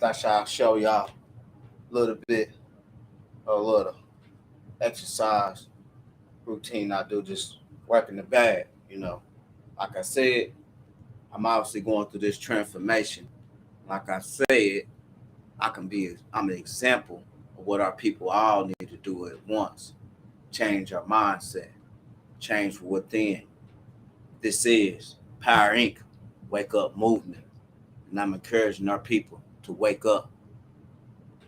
Thought I'll show y'all a little bit of a little exercise routine I do, just working the bag. Like I said, I'm obviously going through this transformation. Like I said, I'm an example of what our people all need to do at once. Change our mindset, change from within. This is Power Inc. Wake Up Movement. And I'm encouraging our people to wake up.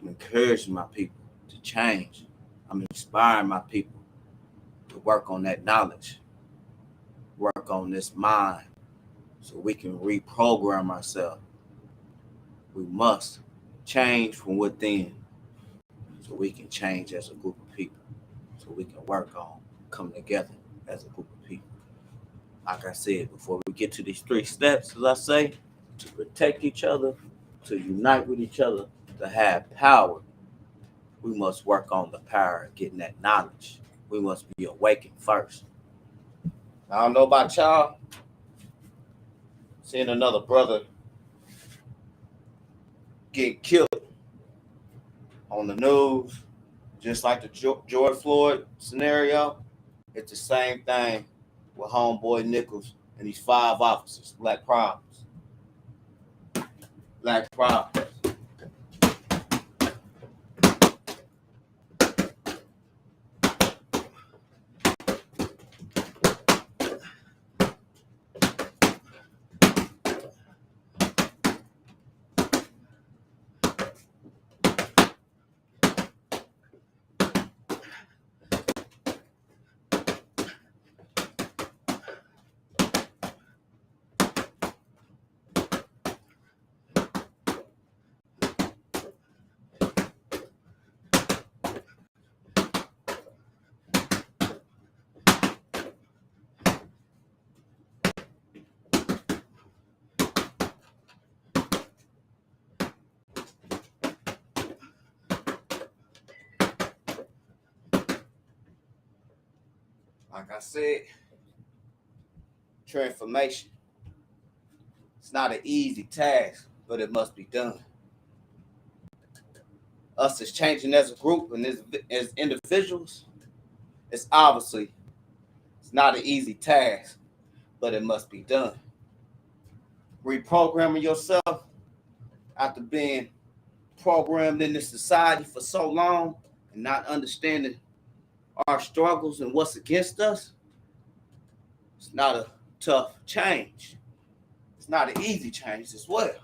I'm encouraging my people to change. I'm inspiring my people to work on that knowledge, work on this mind so we can reprogram ourselves. We must change from within so we can change as a group of people, so we can work on coming together as a group of people. Like I said, before we get to these 3 steps, as I say, to protect each other, to unite with each other, to have power, we must work on the power of getting that knowledge. We must be awakened first. I don't know about y'all, seeing another brother get killed on the news, just like the George Floyd scenario. It's the same thing with homeboy Nichols and these 5 officers. Black problems. Black problems. Like I said, transformation. It's not an easy task, but it must be done. Us as changing as a group and as individuals, it's obviously it's not an easy task, but it must be done. Reprogramming yourself after being programmed in this society for so long and not understanding our struggles and what's against us, it's not a tough change. It's not an easy change as well.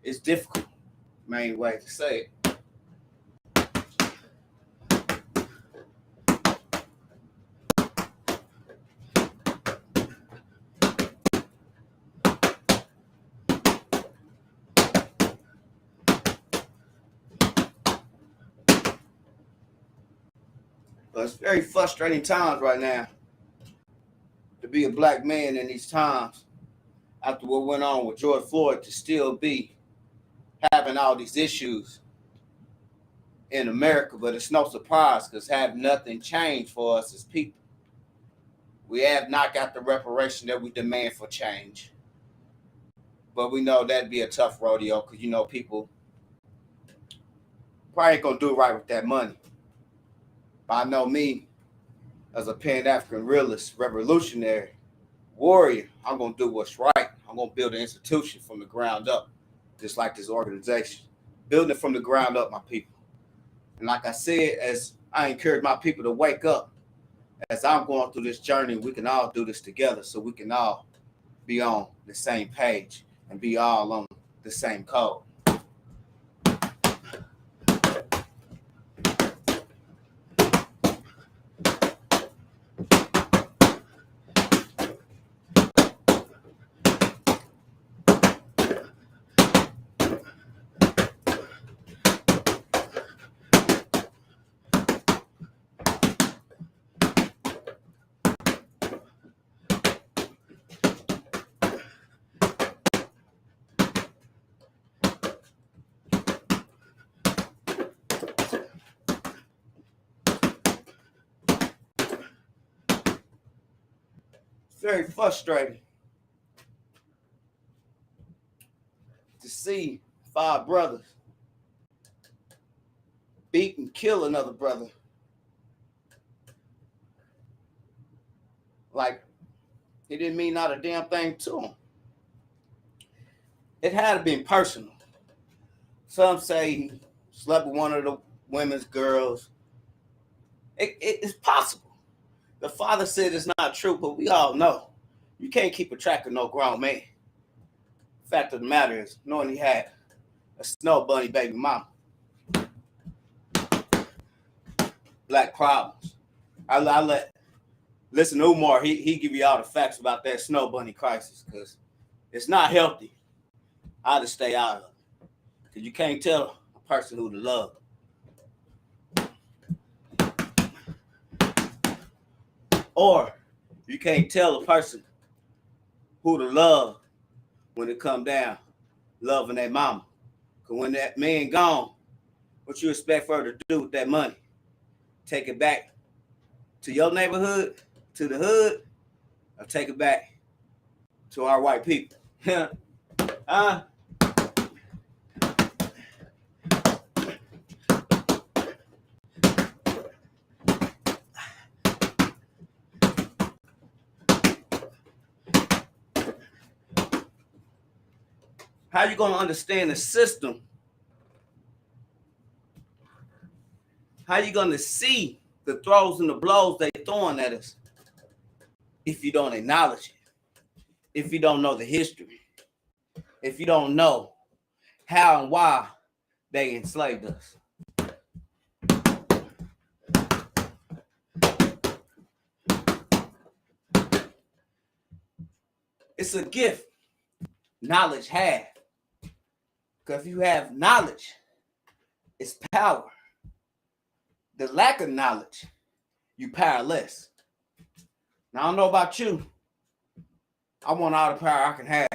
It's difficult, main way to say it. But it's very frustrating times right now to be a black man in these times after what went on with George Floyd to still be having all these issues in America. But it's no surprise because have nothing changed for us as people. We have not got the reparation that we demand for change. But we know that'd be a tough rodeo because, people probably ain't going to do right with that money. But I know me, as a Pan-African realist, revolutionary, warrior, I'm going to do what's right. I'm going to build an institution from the ground up, just like this organization. Building it from the ground up, my people. And like I said, as I encourage my people to wake up, as I'm going through this journey, we can all do this together so we can all be on the same page and be all on the same code. Very frustrating to see 5 brothers beat and kill another brother, like he didn't mean not a damn thing to him. It had to be personal. Some say he slept with one of the women's girls. It's possible. The father said it's not true, but we all know you can't keep a track of no grown man. Fact of the matter is, knowing he had a snow bunny baby mama. Black problems. I let listen to Umar. He give you all the facts about that snow bunny crisis, because it's not healthy. I just stay out of it, because you can't tell a person who to love. Or you can't tell a person who to love when it come down loving their mama. Because when that man gone, what you expect for her to do with that money? Take it back to your neighborhood, to the hood, or take it back to our white people? How you gonna understand the system? How you gonna see the throws and the blows they throwing at us if you don't acknowledge it? If you don't know the history? If you don't know how and why they enslaved us? It's a gift knowledge have. Because if you have knowledge, it's power. The lack of knowledge, you powerless. Now, I don't know about you. I want all the power I can have.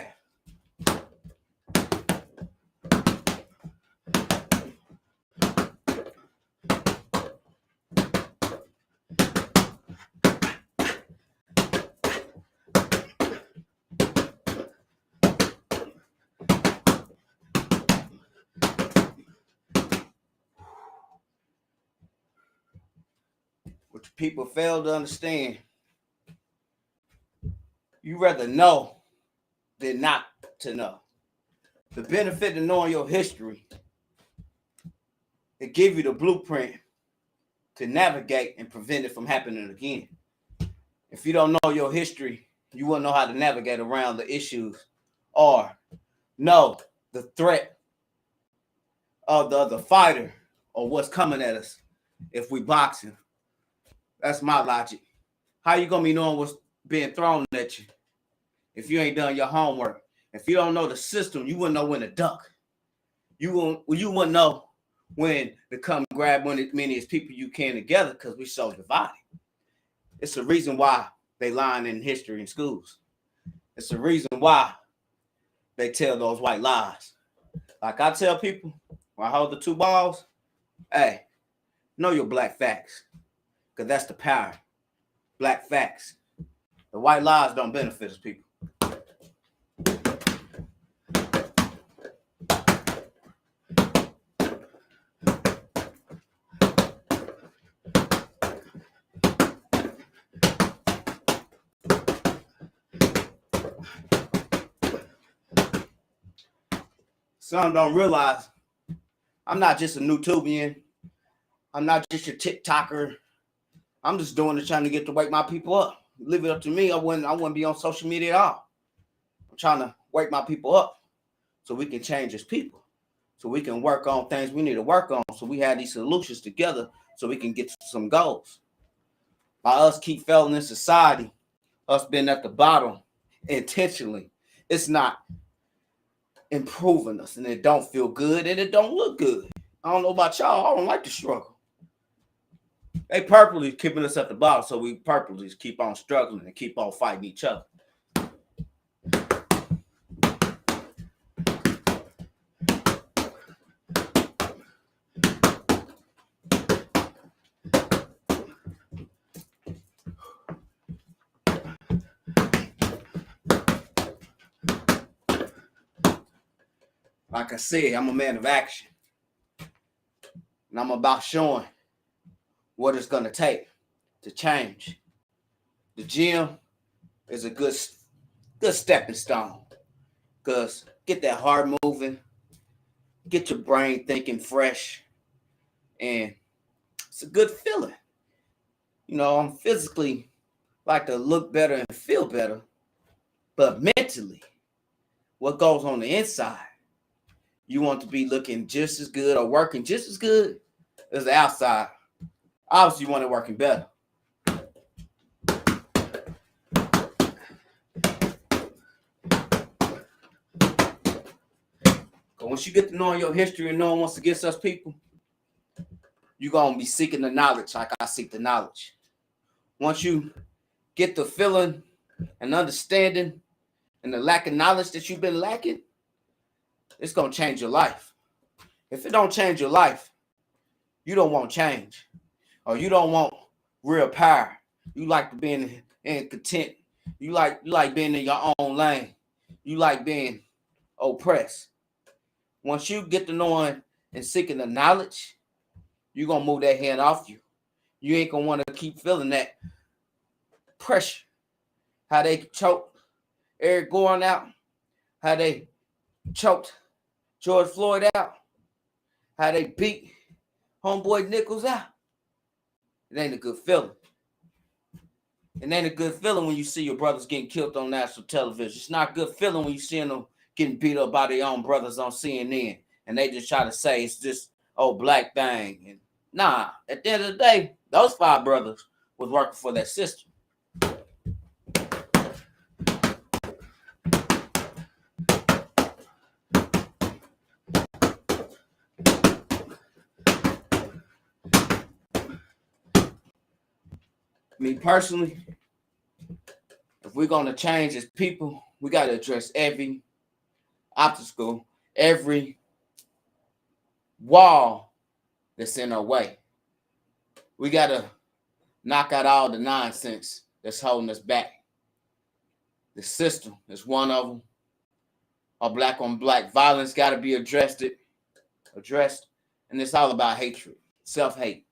What people fail to understand, you rather know than not to know. The benefit of knowing your history, it gives you the blueprint to navigate and prevent it from happening again. If you don't know your history, you won't know how to navigate around the issues or know the threat of the other fighter or what's coming at us if we boxing. That's my logic. How you gonna be knowing what's being thrown at you if you ain't done your homework? If you don't know the system, you wouldn't know when to duck. You wouldn't know when to come grab as many as people you can together, because we're so divided. It's the reason why they lying in history in schools. It's the reason why they tell those white lies. Like I tell people when I hold the 2 balls, hey, know your black facts, because that's the power. Black facts. The white lies don't benefit us, people. Some don't realize I'm not just a Newtubian. I'm not just your TikToker. I'm just doing it trying to get to wake my people up. Leave it up to me, I wouldn't be on social media at all. I'm trying to wake my people up so we can change as people. So we can work on things we need to work on. So we have these solutions together so we can get to some goals. By us keep failing in society, us being at the bottom intentionally, it's not improving us, and it don't feel good and it don't look good. I don't know about y'all. I don't like the struggle. They purposely keeping us at the bottom, so we purposely keep on struggling and keep on fighting each other. Like I said, I'm a man of action. And I'm about showing what it's going to take to change. The gym is a good stepping stone. Because get that heart moving, get your brain thinking fresh, and it's a good feeling. You know, I'm physically like to look better and feel better, but mentally, what goes on the inside, you want to be looking just as good or working just as good as the outside. Obviously, you want it working better. But once you get to knowing your history and knowing what's against us people, you're going to be seeking the knowledge like I seek the knowledge. Once you get the feeling and understanding and the lack of knowledge that you've been lacking, it's going to change your life. If it don't change your life, you don't want change. Or you don't want real power. You like being in content. You like being in your own lane. You like being oppressed. Once you get to knowing and seeking the knowledge, you're going to move that hand off you. You ain't going to want to keep feeling that pressure. How they choked Eric Gordon out. How they choked George Floyd out. How they beat homeboy Nichols out. It ain't a good feeling. It ain't a good feeling when you see your brothers getting killed on national television. It's not a good feeling when you see them getting beat up by their own brothers on CNN. And they just try to say it's just, black thing. And nah, at the end of the day, those 5 brothers was working for that system. Me personally, if we're going to change as people, we got to address every obstacle, every wall that's in our way. We got to knock out all the nonsense that's holding us back. The system is one of them. Our black on black violence got to be addressed. And it's all about hatred, self-hate.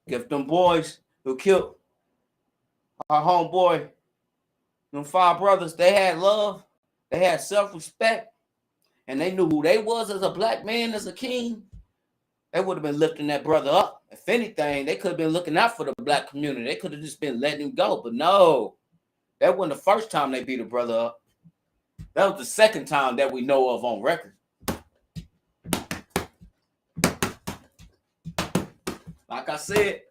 If them boys who killed our homeboy, them 5 brothers, they had love, they had self-respect, and they knew who they was as a black man, as a king, they would have been lifting that brother up. If anything, they could have been looking out for the black community. They could have just been letting him go. But no, that wasn't the first time they beat a brother up. That was the second time that we know of on record. Like I said,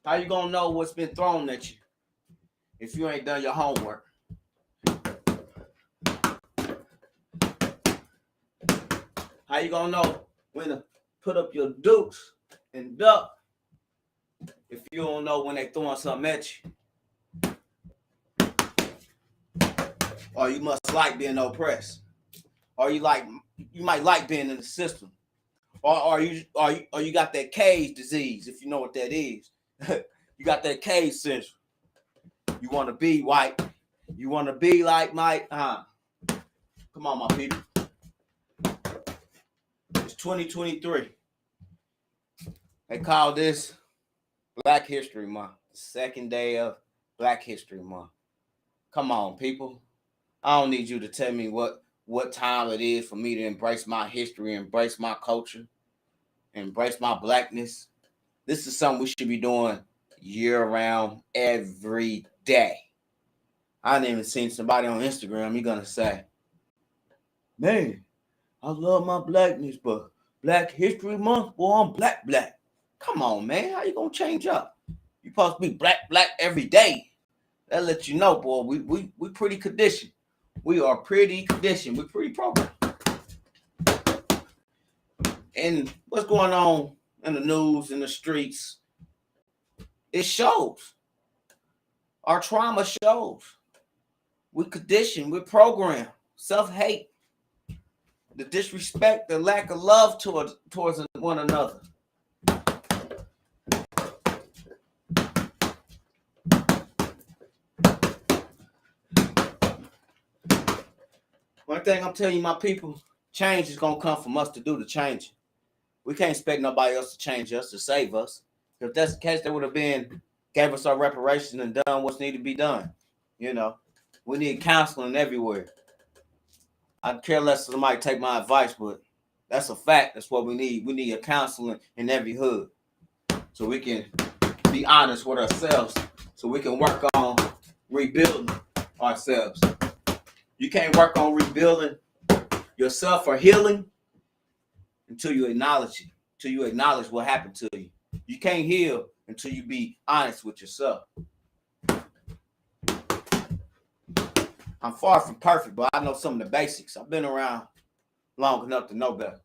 how you gonna know what's been thrown at you if you ain't done your homework? How you gonna know when to put up your dukes and duck if you don't know when they throwing something at you? Or you must like being oppressed. Or you might like being in the system. Or you got that cage disease, if you know what that is. You got that cage syndrome. You want to be white. You want to be like Mike. Come on, my people. It's 2023. They call this Black History Month. The second day of Black History Month. Come on, people. I don't need you to tell me what time it is for me to embrace my history, embrace my culture, embrace my blackness. This is something we should be doing year-round, every day. I didn't even seen somebody on Instagram, you're going to say, man, I love my blackness, but Black History Month, boy, I'm black. Come on, man. How you going to change up? You supposed to be black every day. That lets you know, boy, we pretty conditioned. We are pretty conditioned. We're pretty programmed. And what's going on in the news, in the streets, it shows. Our trauma shows. We're conditioned. We're programmed. Self-hate. The disrespect, the lack of love towards one another. One thing I'm telling you, my people, change is gonna come from us to do the change. We can't expect nobody else to change us, to save us. If that's the case, they would have gave us our reparations and done what's needed to be done. You know, we need counseling everywhere. I care less if somebody take my advice, but that's a fact. That's what we need. We need a counseling in every hood, so we can be honest with ourselves, so we can work on rebuilding ourselves. You can't work on rebuilding yourself or healing until you acknowledge it, until you acknowledge what happened to you. You can't heal until you be honest with yourself. I'm far from perfect, but I know some of the basics. I've been around long enough to know better.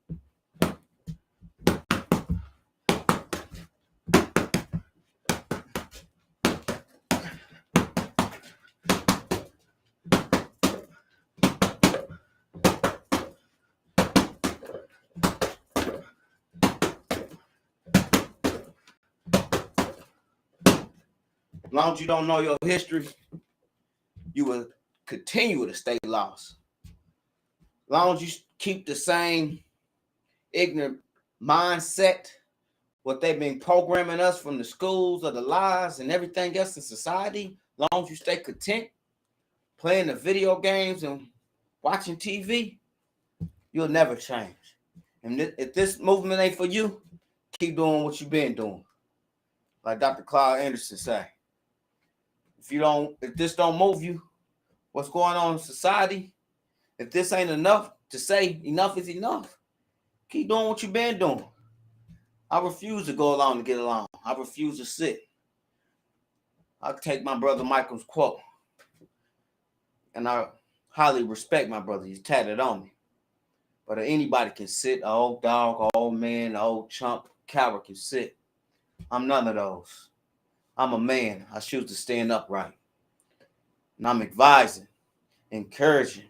As long as you don't know your history, you will continue to stay lost. As long as you keep the same ignorant mindset, what they've been programming us from the schools or the lies and everything else in society, as long as you stay content playing the video games and watching TV, you'll never change. And if this movement ain't for you, keep doing what you've been doing. Like Dr. Claude Anderson say, if this don't move you, what's going on in society, if this ain't enough to say enough is enough, keep doing what you've been doing. I refuse to go along to get along. I refuse to sit. I'll take my brother Michael's quote, and I highly respect my brother. He's tatted on me. But anybody can sit, an old dog, an old man, an old chump, coward can sit. I'm none of those. I'm a man. I choose to stand upright. And I'm advising, encouraging,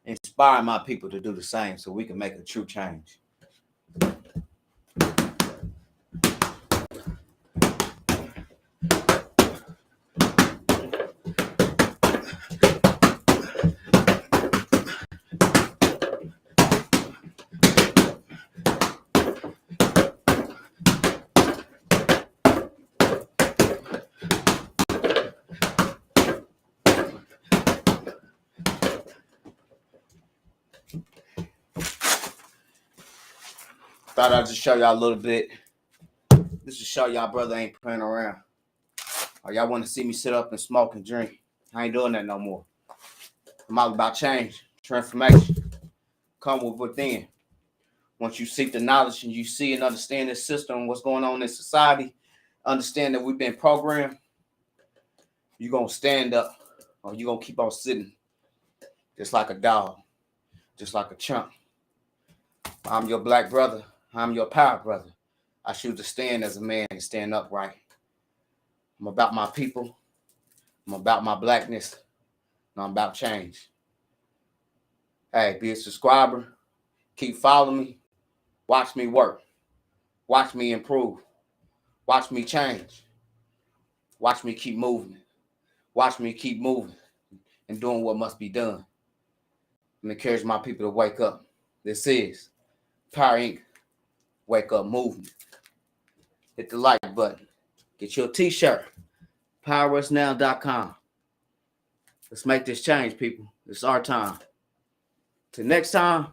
inspiring my people to do the same so we can make a true change. Thought I'd just show y'all a little bit. This will show y'all brother ain't playing around. Or y'all want to see me sit up and smoke and drink. I ain't doing that no more. I'm all about change, transformation. Come with within. Once you seek the knowledge and you see and understand this system, what's going on in society, understand that we've been programmed, you're going to stand up or you're going to keep on sitting just like a dog, just like a chump. I'm your black brother. I'm your power brother. I choose to stand as a man and stand upright. I'm about my people. I'm about my blackness. And I'm about change. Hey, be a subscriber. Keep following me. Watch me work. Watch me improve. Watch me change. Watch me keep moving. Watch me keep moving and doing what must be done. I'm encouraging my people to wake up. This is Power Inc. Wake Up Movement. Hit the like button. Get your t-shirt. PowerUsNow.com. Let's make this change, people. It's our time. Till next time,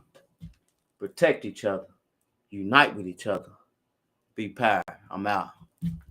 protect each other. Unite with each other. Be power. I'm out.